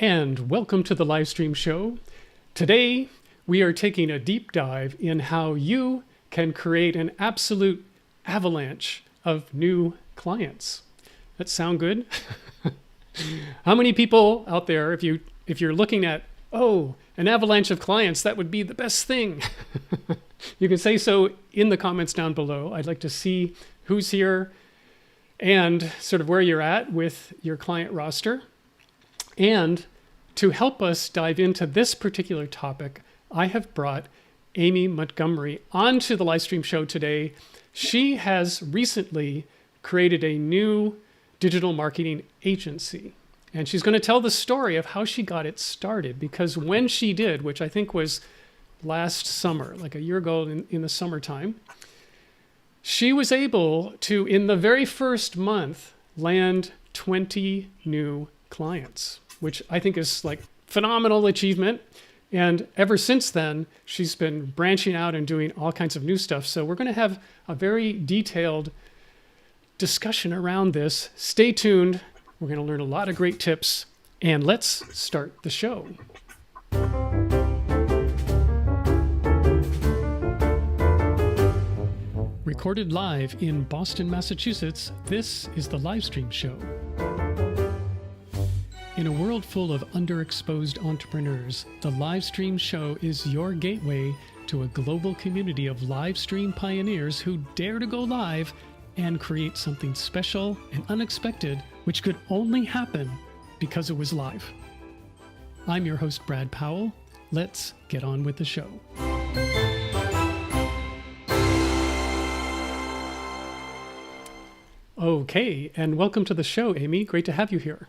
and welcome to the live stream show. Today, we are taking a deep dive in how you can create an absolute avalanche of new clients. That sound good? How many people out there, if you're looking at, an avalanche of clients, that would be the best thing. You can say so in the comments down below. I'd like to see who's here and sort of where you're at with your client roster. And to help us dive into this particular topic, I have brought Aimee Montgomery onto the live stream show today. She has recently created a new digital marketing agency. And she's going to tell the story of how she got it started, because when she did, which I think was last summer, like a year ago in the summertime, she was able to, in the very first month, land 20 new clients, which I think is like phenomenal achievement. And ever since then, she's been branching out and doing all kinds of new stuff. So we're going to have a very detailed discussion around this. Stay tuned. We're going to learn a lot of great tips, and let's start the show. Recorded live in Boston, Massachusetts, this is the live stream show. In a world full of underexposed entrepreneurs, the live stream show is your gateway to a global community of live stream pioneers who dare to go live and create something special and unexpected, which could only happen because it was live. I'm your host, Brad Powell. Let's get on with the show. Okay, and welcome to the show, Aimee. Great to have you here.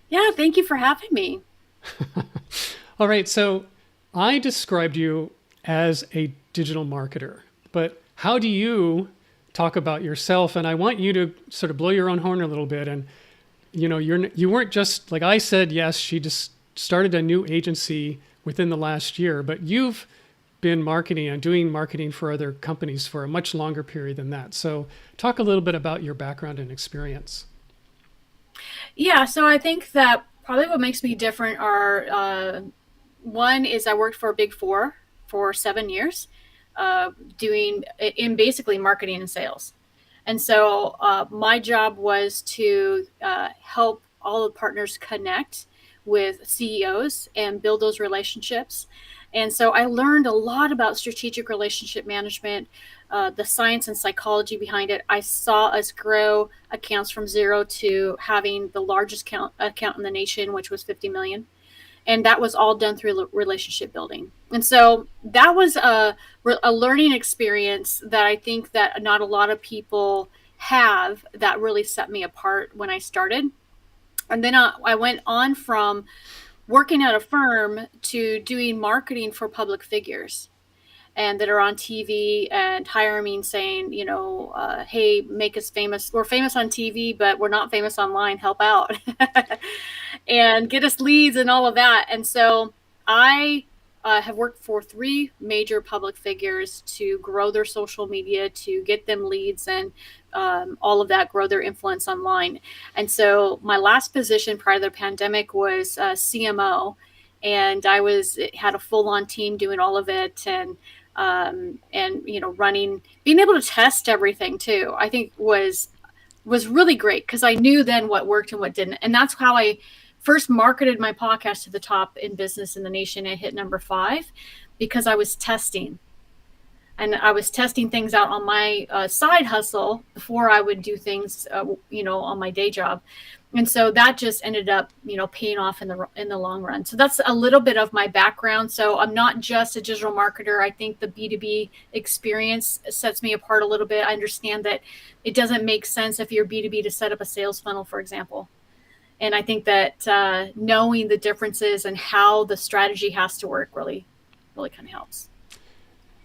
Yeah, thank you for having me. All right, so I described you as a digital marketer, but how do you talk about yourself? And I want you to sort of blow your own horn a little bit. And you weren't just like I said. Yes, she just started a new agency within the last year, but you've been marketing and doing marketing for other companies for a much longer period than that. So talk a little bit about your background and experience. Yeah, so I think that probably what makes me different are, one is I worked for a Big Four for 7 years, doing in basically marketing and sales. And so my job was to help all the partners connect with CEOs and build those relationships. And so I learned a lot about strategic relationship management, the science and psychology behind it. I saw us grow accounts from zero to having the largest account in the nation, which was 50 million. And that was all done through relationship building. And so that was a learning experience that I think that not a lot of people have, that really set me apart when I started. And then I went on from working at a firm to doing marketing for public figures, and that are on TV and hiring, saying, hey, make us famous. We're famous on TV, but we're not famous online. Help out and get us leads and all of that. And so I have worked for 3 major public figures to grow their social media, to get them leads and all of that, grow their influence online. And so my last position prior to the pandemic was CMO, and I had a full-on team doing all of it, and running, being able to test everything too, I think was really great, because I knew then what worked and what didn't. And that's how I first marketed my podcast to the top in business in the nation. I hit number 5 because I was testing. And I was testing things out on my side hustle before I would do things, on my day job. And so that just ended up, paying off in the long run. So that's a little bit of my background. So I'm not just a digital marketer. I think the B2B experience sets me apart a little bit. I understand that it doesn't make sense if you're B2B to set up a sales funnel, for example. And I think that knowing the differences and how the strategy has to work really, really kind of helps.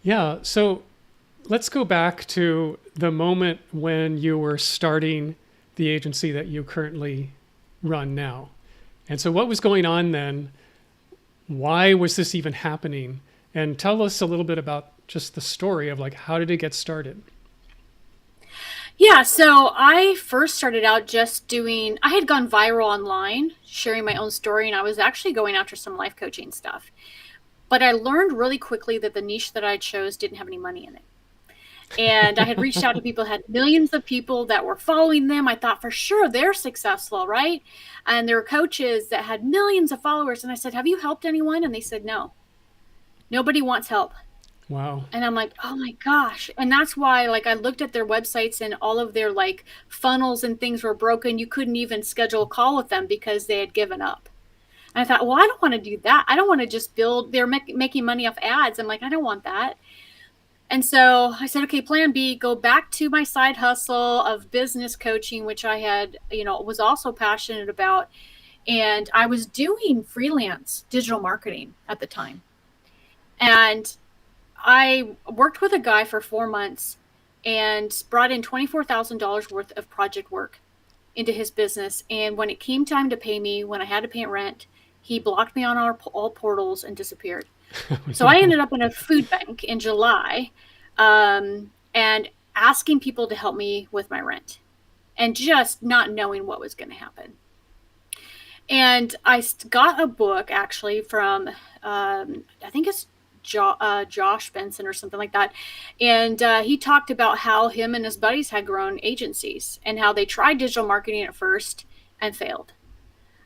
Yeah. So let's go back to the moment when you were starting the agency that you currently run now. And so what was going on then? Why was this even happening? And tell us a little bit about just the story of like, how did it get started? Yeah. Yeah, so I first started out just doing, I had gone viral online, sharing my own story, and I was actually going after some life coaching stuff. But I learned really quickly that the niche that I chose didn't have any money in it. And I had reached out to people, had millions of people that were following them. I thought for sure they're successful, right? And there were coaches that had millions of followers. And I said, have you helped anyone? And they said, no, nobody wants help. Wow. And I'm like, oh my gosh. And that's why, like, I looked at their websites and all of their like funnels and things were broken. You couldn't even schedule a call with them because they had given up. And I thought, well, I don't want to do that. I don't want to just build, they're making money off ads. I'm like, I don't want that. And so I said, okay, plan B, go back to my side hustle of business coaching, which I had, was also passionate about. And I was doing freelance digital marketing at the time. And I worked with a guy for 4 months and brought in $24,000 worth of project work into his business. And when it came time to pay me, when I had to pay rent, he blocked me on all portals and disappeared. So I ended up in a food bank in July and asking people to help me with my rent and just not knowing what was going to happen. And I got a book actually from, I think it's Josh Benson or something like that. And he talked about how him and his buddies had grown agencies and how they tried digital marketing at first and failed.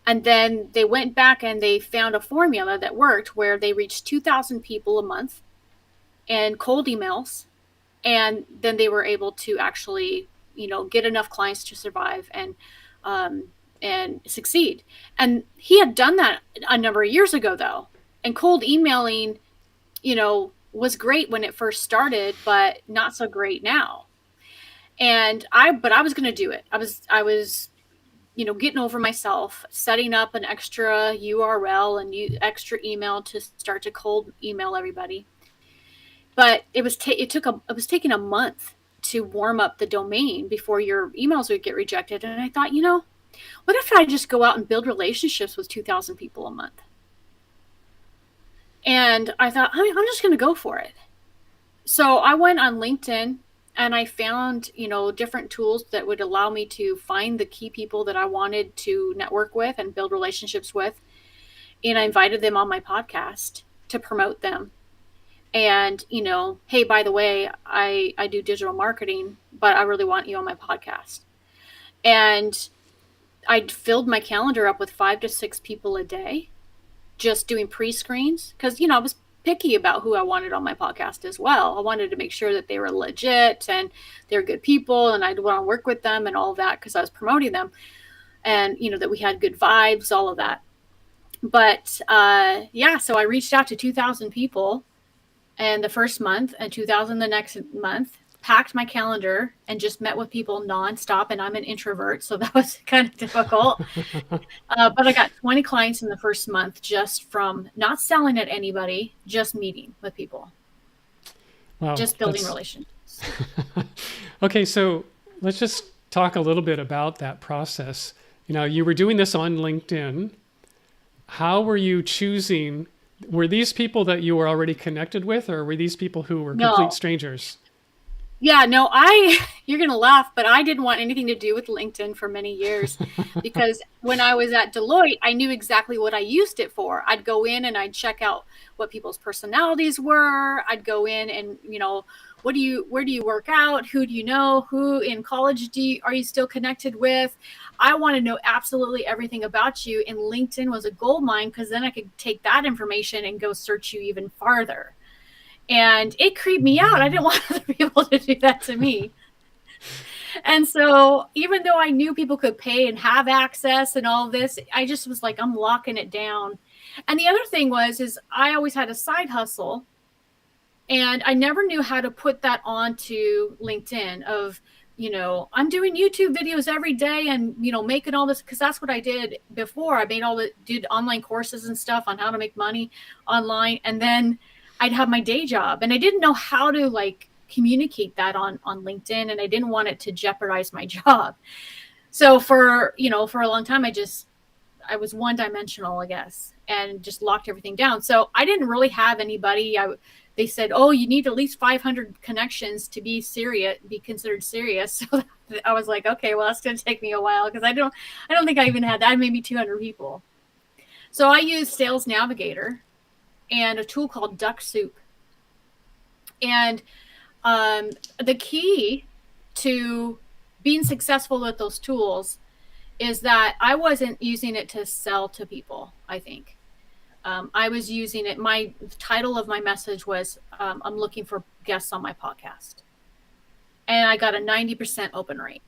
And then they went back and they found a formula that worked where they reached 2,000 people a month and cold emails. And then they were able to actually, get enough clients to survive and succeed. And he had done that a number of years ago, though. And cold emailing, was great when it first started, but not so great now. But I was going to do it. I was getting over myself, setting up an extra URL and extra email to start to cold email everybody. But it was taking a month to warm up the domain before your emails would get rejected. And I thought, what if I just go out and build relationships with 2,000 people a month? And I thought, I'm just going to go for it. So I went on LinkedIn and I found, different tools that would allow me to find the key people that I wanted to network with and build relationships with. And I invited them on my podcast to promote them. And, hey, by the way, I do digital marketing, but I really want you on my podcast. And I filled my calendar up with 5 to 6 people a day, just doing pre-screens. Because, I was picky about who I wanted on my podcast as well. I wanted to make sure that they were legit and they're good people and I'd want to work with them and all of that because I was promoting them and, that we had good vibes, all of that. But so I reached out to 2,000 people and the first month and 2,000 the next month, packed my calendar and just met with people nonstop. And I'm an introvert, so that was kind of difficult. But I got 20 clients in the first month just from not selling at anybody, just meeting with people. Wow, just building relationships. Okay, so let's just talk a little bit about that process. You were doing this on LinkedIn. How were you choosing? Were these people that you were already connected with, or were these people who were complete strangers? Yeah, no, you're going to laugh, but I didn't want anything to do with LinkedIn for many years because when I was at Deloitte, I knew exactly what I used it for. I'd go in and I'd check out what people's personalities were. I'd go in and, where do you work out? Who do you know? Who in college are you still connected with? I want to know absolutely everything about you. And LinkedIn was a gold mine because then I could take that information and go search you even farther. And it creeped me out. I didn't want other people to do that to me. And so even though I knew people could pay and have access and all this, I just was like, I'm locking it down. And the other thing is I always had a side hustle and I never knew how to put that onto LinkedIn of, I'm doing YouTube videos every day and, making all this, because that's what I did before. I did online courses and stuff on how to make money online. And then I'd have my day job and I didn't know how to communicate that on LinkedIn and I didn't want it to jeopardize my job. So for a long time, I was one dimensional, I guess, and just locked everything down. So I didn't really have anybody they said, oh, you need at least 500 connections to be serious, be considered serious. So I was like, okay, well, that's going to take me a while, because I don't think I even had that. Maybe 200 people. So I used Sales Navigator and a tool called Duck Soup. And the key to being successful with those tools is that I wasn't using it to sell to people, I think. I was using it. My title of my message was, I'm looking for guests on my podcast. And I got a 90% open rate.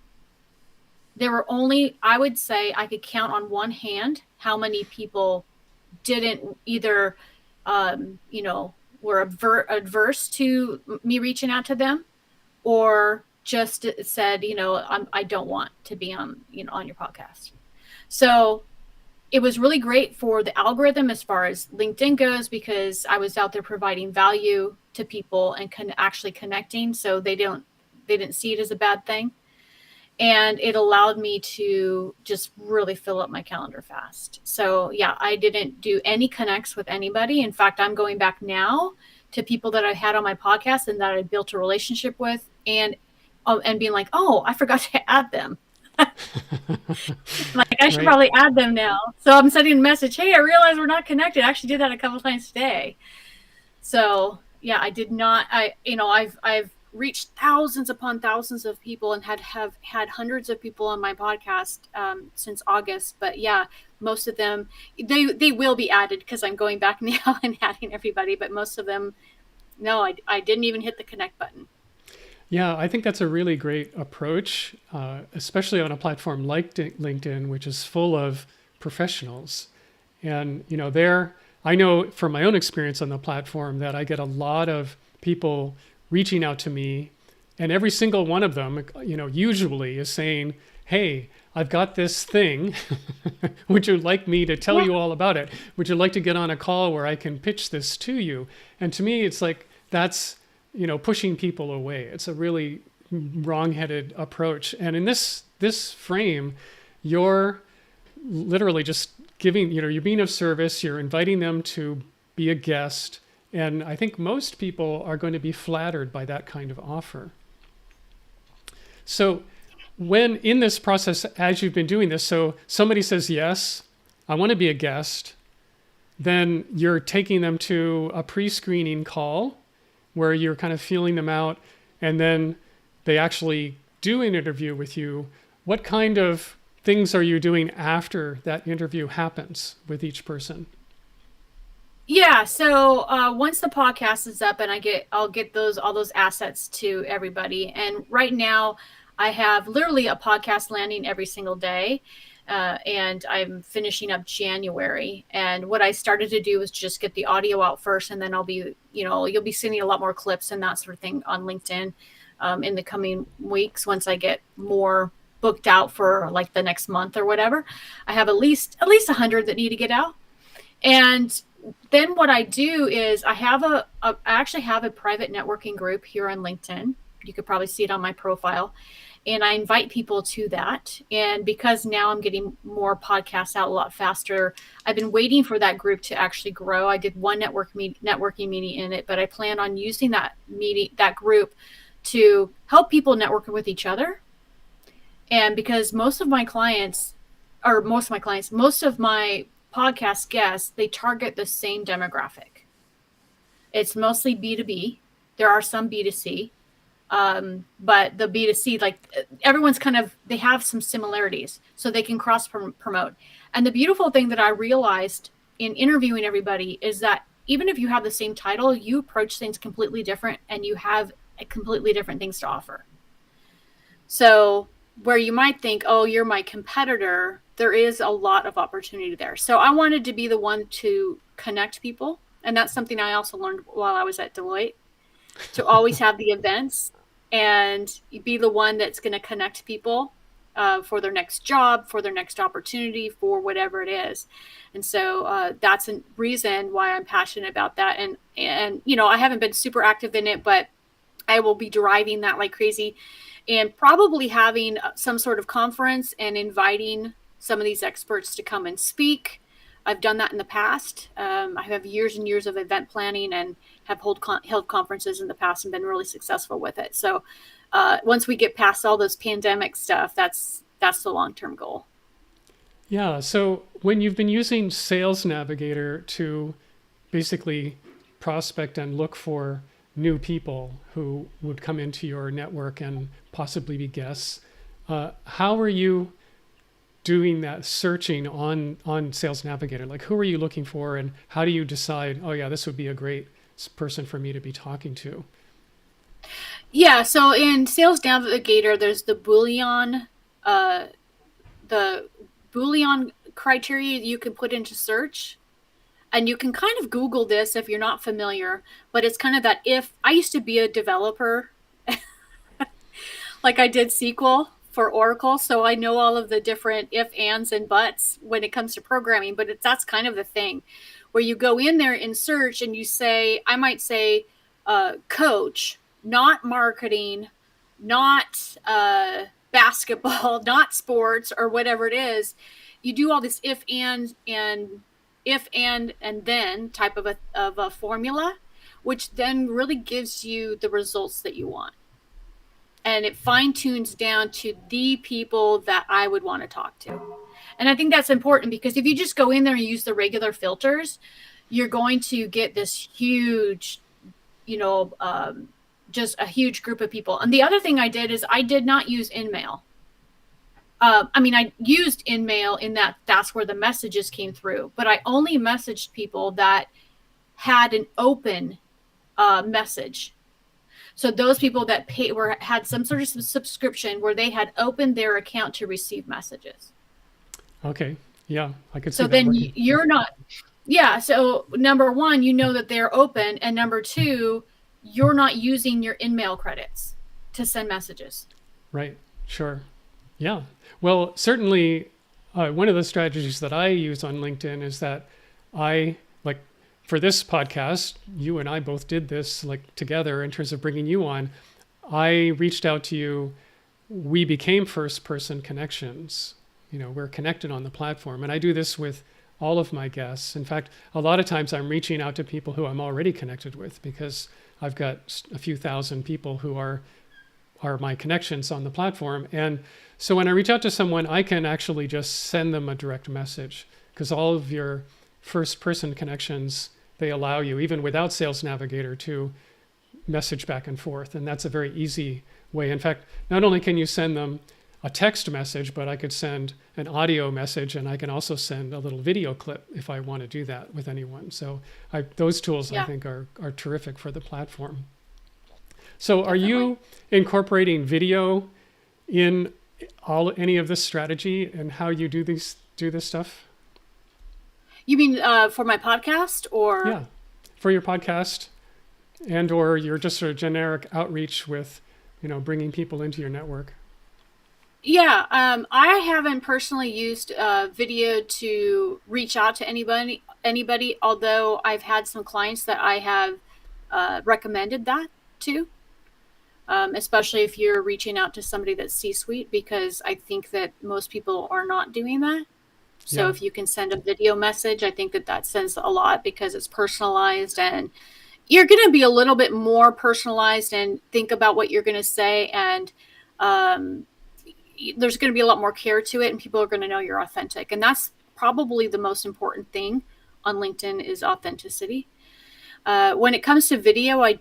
There were only, I would say I could count on one hand how many people didn't either, were adverse to me reaching out to them, or just said, I don't want to be on your podcast. So it was really great for the algorithm as far as LinkedIn goes, because I was out there providing value to people and actually connecting, so they didn't see it as a bad thing. And it allowed me to just really fill up my calendar fast. So yeah, I didn't do any connects with anybody. In fact, I'm going back now to people that I had on my podcast and that I built a relationship with, and being like, oh, I forgot to add them. Like, I should probably add them now. So I'm sending a message, hey, I realize we're not connected. I actually did that a couple times today. So yeah, I did not. I've reached thousands upon thousands of people and have had hundreds of people on my podcast since August. But yeah, most of them, they will be added, because I'm going back now and adding everybody. But most of them, no, I didn't even hit the connect button. Yeah, I think that's a really great approach, especially on a platform like LinkedIn, which is full of professionals. And, I know from my own experience on the platform that I get a lot of people reaching out to me, and every single one of them, usually is saying, hey, I've got this thing. Would you like me to tell you all about it? Would you like to get on a call where I can pitch this to you? And to me, it's like, that's, pushing people away. It's a really wrong-headed approach. And in this frame, you're literally just giving, you're being of service, you're inviting them to be a guest. And I think most people are going to be flattered by that kind of offer. So when in this process, as you've been doing this, so somebody says, yes, I want to be a guest, then you're taking them to a pre-screening call where you're kind of feeling them out, and then they actually do an interview with you. What kind of things are you doing after that interview happens with each person? Yeah, so once the podcast is up and I'll get all those assets to everybody. And right now I have literally a podcast landing every single day. And I'm finishing up January. And what I started to do was just get the audio out first, and then I'll be, you'll be seeing a lot more clips and that sort of thing on LinkedIn in the coming weeks, once I get more booked out for like the next month or whatever. I have at least 100 that need to get out. And then what I do is I actually have a private networking group here on LinkedIn. You could probably see it on my profile. And I invite people to that. And because now I'm getting more podcasts out a lot faster, I've been waiting for that group to actually grow. I did one networking meeting in it, but I plan on using that group to help people network with each other. And because most of my podcast guests, they target the same demographic. It's mostly B2B. There are some B2C. But the B2C, like, everyone's they have some similarities, so they can cross promote. And the beautiful thing that I realized in interviewing everybody is that even if you have the same title, you approach things completely different, and you have completely different things to offer. So where you might think, oh, you're my competitor, there is a lot of opportunity there. So I wanted to be the one to connect people. And that's something I also learned while I was at Deloitte, to always have the events and be the one that's going to connect people for their next job, for their next opportunity, for whatever it is. And so that's a reason why I'm passionate about that. And I haven't been super active in it, but I will be driving that like crazy, and probably having some sort of conference and inviting some of these experts to come and speak. I've done that in the past. I have years and years of event planning and have held conferences in the past and been really successful with it. So once we get past all this pandemic stuff, that's the long-term goal. Yeah. So when you've been using Sales Navigator to basically prospect and look for new people who would come into your network and possibly be guests, how are you doing that searching on Sales Navigator? Like, who are you looking for, and how do you decide, oh yeah, this would be a great person for me to be talking to? Yeah, so in Sales Navigator, there's uh, the Boolean criteria you can put into search. And you can kind of Google this if you're not familiar, but it's kind of that if I used to be a developer, like I did SQL for Oracle, so I know all of the different if, ands, and buts when it comes to programming, but that's kind of the thing where you go in there in search and you say, I might say, coach, not marketing, not basketball, not sports, or whatever it is. You do all this if and then type of a formula, which then really gives you the results that you want, and it fine tunes down to the people that I would want to talk to. And I think that's important because if you just go in there and use the regular filters, you're going to get this huge, just a huge group of people. And the other thing I did is I did not use InMail. I used InMail in that's where the messages came through, but I only messaged people that had an open message. So those people that had some sort of subscription where they had opened their account to receive messages. Okay. Yeah, I could see so that then working. you're not. Yeah. So number one, you know that they're open, and number two, you're not using your InMail credits to send messages. Right. Sure. Yeah. Well, certainly one of the strategies that I use on LinkedIn is that I, like, for this podcast, you and I both did this like together in terms of bringing you on. I reached out to you. We became first person connections. We're connected on the platform. And I do this with all of my guests. In fact, a lot of times I'm reaching out to people who I'm already connected with because I've got a few thousand people who are my connections on the platform. And so when I reach out to someone, I can actually just send them a direct message because all of your first person connections, they allow you, even without Sales Navigator, to message back and forth. And that's a very easy way. In fact, not only can you send them a text message, but I could send an audio message, and I can also send a little video clip if I want to do that with anyone. So those tools, I think, are terrific for the platform. So are you incorporating video in any of this strategy and how you do this stuff? You mean for my podcast, or? Yeah, for your podcast, and or your just sort of generic outreach with, bringing people into your network. Yeah, I haven't personally used video to reach out to anybody. Although I've had some clients that I have recommended that to. Especially if you're reaching out to somebody that's C-suite, because I think that most people are not doing that. So if you can send a video message, I think that sends a lot because it's personalized, and you're going to be a little bit more personalized and think about what you're going to say. And there's going to be a lot more care to it, and people are going to know you're authentic. And that's probably the most important thing on LinkedIn is authenticity. When it comes to video, I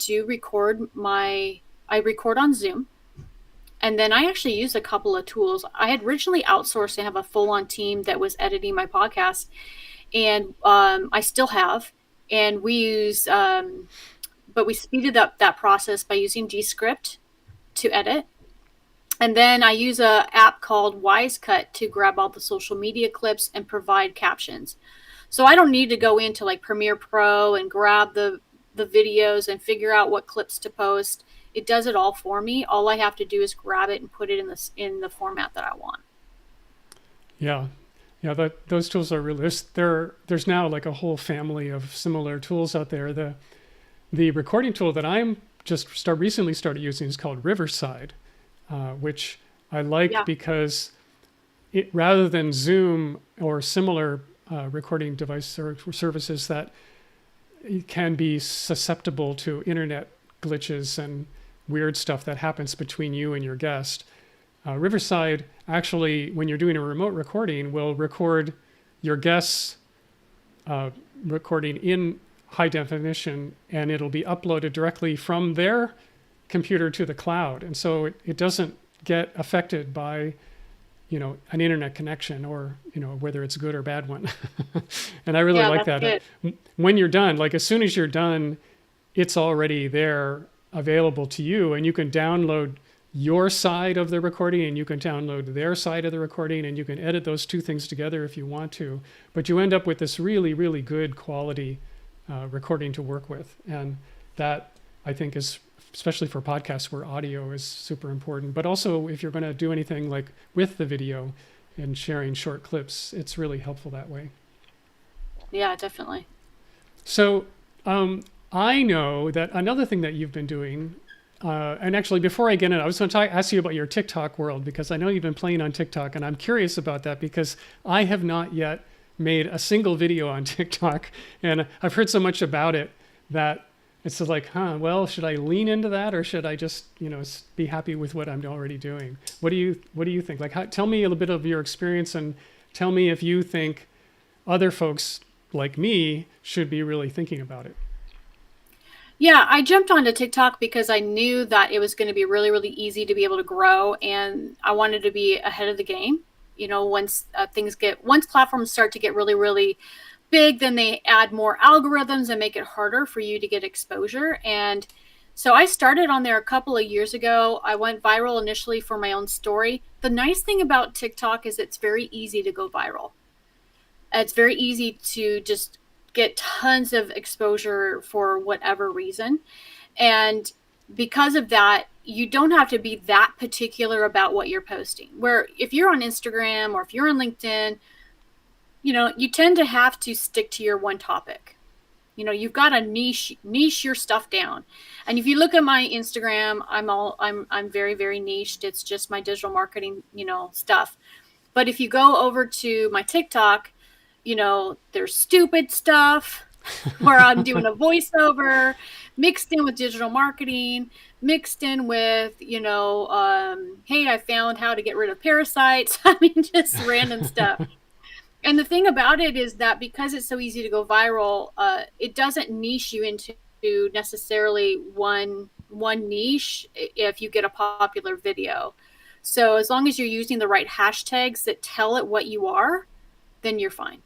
record on Zoom, and then I actually use a couple of tools. I had originally outsourced and have a full-on team that was editing my podcast, and I still have. And we use, but we speeded up that process by using Descript to edit. And then I use an app called Wisecut to grab all the social media clips and provide captions. So I don't need to go into like Premiere Pro and grab the videos and figure out what clips to post. It does it all for me. All I have to do is grab it and put it in the format that I want. Yeah. Yeah, those tools are really, there's now like a whole family of similar tools out there. The recording tool that I'm just recently started using is called Riverside, which I like because it, rather than Zoom or similar recording device or services that can be susceptible to internet glitches and weird stuff that happens between you and your guest. Riverside actually, when you're doing a remote recording, will record your guest's recording in high definition, and it'll be uploaded directly from their computer to the cloud. And so it doesn't get affected by, an internet connection or, whether it's a good or bad one. And I really like that. When you're done, like as soon as you're done, it's already there available to you, and you can download your side of the recording and you can download their side of the recording, and you can edit those two things together if you want to. But you end up with this really, really good quality recording to work with. And that, I think, is especially for podcasts where audio is super important. But also if you're going to do anything like with the video and sharing short clips, it's really helpful that way. Yeah, definitely. So I know that another thing that you've been doing, and actually before I get in, I was going to ask you about your TikTok world, because I know you've been playing on TikTok, and I'm curious about that because I have not yet made a single video on TikTok, and I've heard so much about it that it's like, well, should I lean into that, or should I just, be happy with what I'm already doing? What do you think? Like, tell me a little bit of your experience, and tell me if you think other folks like me should be really thinking about it. Yeah, I jumped onto TikTok because I knew that it was going to be really, really easy to be able to grow, and I wanted to be ahead of the game. Once once platforms start to get really, really big, then they add more algorithms and make it harder for you to get exposure. And so I started on there a couple of years ago. I went viral initially for my own story. The nice thing about TikTok is it's very easy to go viral. It's very easy to just get tons of exposure for whatever reason. And because of that, you don't have to be that particular about what you're posting. Where if you're on Instagram or if you're on LinkedIn, you tend to have to stick to your one topic. You've got to niche your stuff down. And if you look at my Instagram, I'm very, very niched. It's just my digital marketing, stuff. But if you go over to my TikTok, there's stupid stuff where I'm doing a voiceover mixed in with digital marketing, mixed in with, hey, I found how to get rid of parasites. I mean, just random stuff. And the thing about it is that because it's so easy to go viral, it doesn't niche you into necessarily one niche if you get a popular video. So as long as you're using the right hashtags that tell it what you are, then you're fine.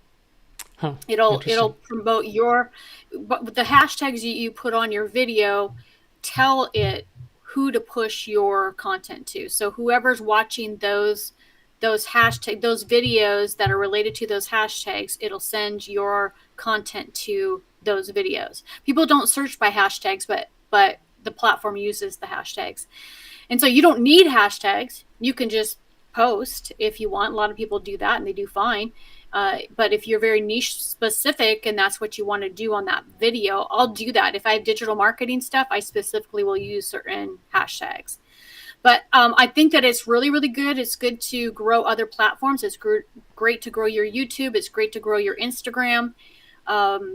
Huh, it'll promote the hashtags you put on your video tell it who to push your content to. So whoever's watching those videos that are related to those hashtags, it'll send your content to those videos. People don't search by hashtags, but the platform uses the hashtags. And so you don't need hashtags. You can just post if you want. A lot of people do that and they do fine. But if you're very niche specific and that's what you want to do on that video, I'll do that. If I have digital marketing stuff, I specifically will use certain hashtags. But I think that it's really, really good. It's good to grow other platforms. It's great to grow your YouTube. It's great to grow your Instagram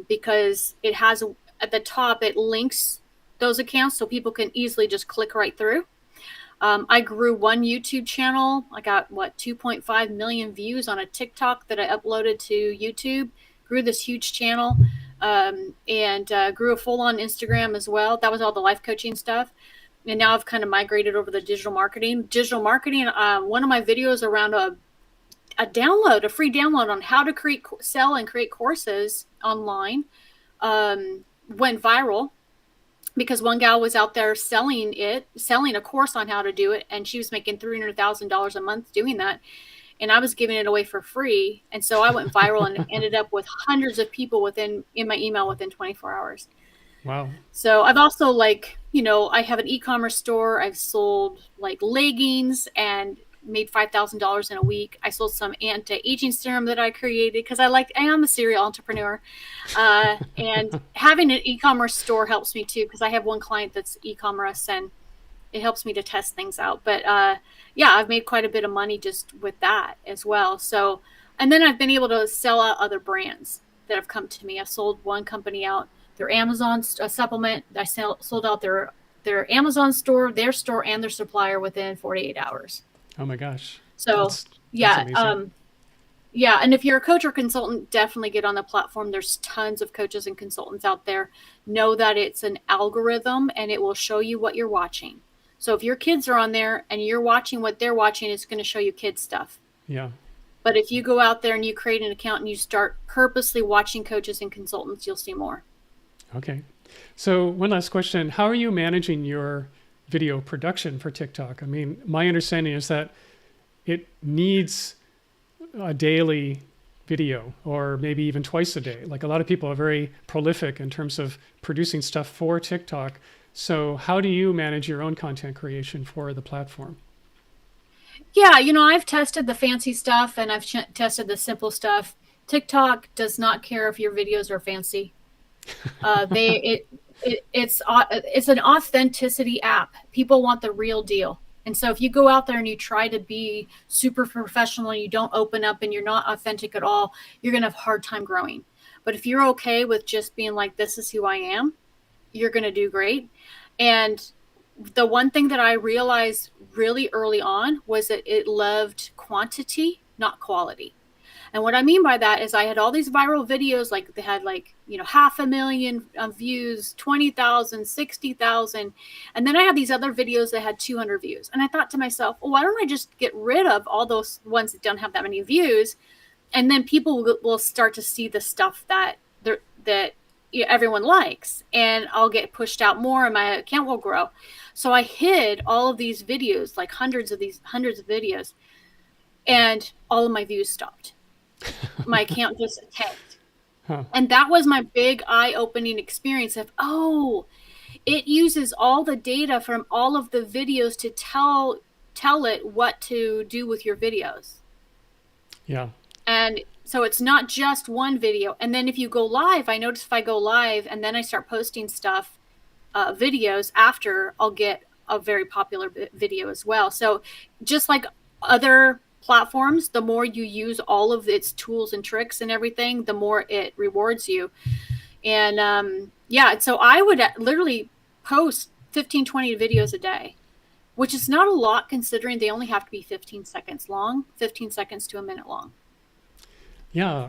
because it has at the top, it links those accounts so people can easily just click right through. I grew one YouTube channel. I got 2.5 million views on a TikTok that I uploaded to YouTube. Grew this huge channel and grew a full-on Instagram as well. That was all the life coaching stuff. And now I've kind of migrated over to digital marketing. One of my videos around a free download on how to sell and create courses online went viral. Because one gal was out there selling a course on how to do it, and she was making $300,000 a month doing that, and I was giving it away for free, and so I went viral and ended up with hundreds of people in my email within 24 hours. Wow! So I've also I have an e-commerce store. I've sold leggings and made $5,000 in a week. I sold some anti-aging serum that I created because I am a serial entrepreneur. And having an e-commerce store helps me too, because I have one client that's e-commerce and it helps me to test things out. But yeah, I've made quite a bit of money just with that as well. So And then I've been able to sell out other brands that have come to me. I sold one company out their Amazon supplement. I sold out their Amazon store, their store, and their supplier within 48 hours. Oh my gosh. So That's yeah, amazing. yeah. And if you're a coach or consultant, definitely get on the platform. There's tons of coaches and consultants out there. Know that it's an algorithm and it will show you what you're watching. So if your kids are on there and you're watching what they're watching, it's going to show you kids stuff. Yeah. But if you go out there and you create an account and you start purposely watching coaches and consultants, you'll see more. Okay. So one last question. How are you managing your video production for TikTok? I mean, my understanding is that it needs a daily video or maybe even twice a day. Like a lot of people are very prolific in terms of producing stuff for TikTok. So how do you manage your own content creation for the platform? Yeah, I've tested the fancy stuff and I've tested the simple stuff. TikTok does not care if your videos are fancy. It's an authenticity app. People want the real deal. And so if you go out there and you try to be super professional and you don't open up and you're not authentic at all, you're going to have a hard time growing. But if you're okay with just being like, this is who I am, you're going to do great. And the one thing that I realized really early on was that it loved quantity, not quality. And what I mean by that is I had all these viral videos, like they had 500,000 views, 20,000, 60,000. And then I had these other videos that had 200 views. And I thought to myself, well, why don't I just get rid of all those ones that don't have that many views? And then people will start to see the stuff that everyone likes. And I'll get pushed out more and my account will grow. So I hid all of these videos, like hundreds of videos. And all of my views stopped. My account just tanked. Huh. And that was my big eye-opening experience of, it uses all the data from all of the videos to tell it what to do with your videos. Yeah. And so it's not just one video. And then if you go live, I notice if I go live and then I start posting stuff, videos after, I'll get a very popular video as well. So just like other platforms, the more you use all of its tools and tricks and everything, the more it rewards you. And so I would literally post 15, 20 videos a day, which is not a lot considering they only have to be 15 seconds long, 15 seconds to a minute long. Yeah,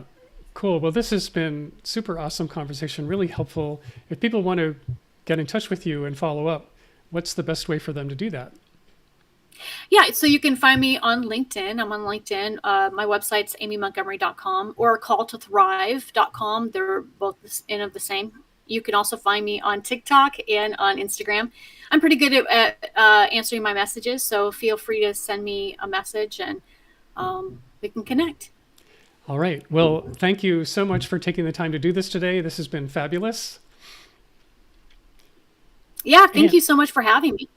cool. Well, this has been super awesome conversation, really helpful. If people want to get in touch with you and follow up, what's the best way for them to do that? Yeah, so you can find me on LinkedIn. I'm on LinkedIn. My website's aimeemontgomery.com or calltothrive.com. They're both of the same. You can also find me on TikTok and on Instagram. I'm pretty good at answering my messages, so feel free to send me a message and we can connect. All right. Well, thank you so much for taking the time to do this today. This has been fabulous. Yeah, thank you so much for having me.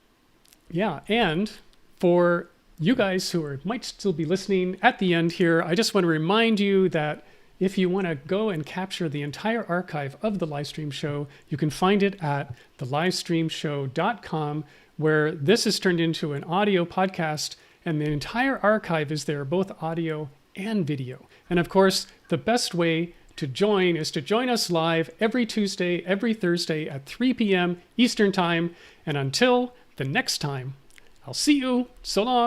Yeah, and for you guys who might still be listening at the end here, I just want to remind you that if you want to go and capture the entire archive of the Livestream Show, you can find it at thelivestreamshow.com, where this is turned into an audio podcast, and the entire archive is there, both audio and video. And of course, the best way to join is to join us live every Tuesday, every Thursday at 3 p.m. Eastern Time. And until the next time, I'll see you. So long.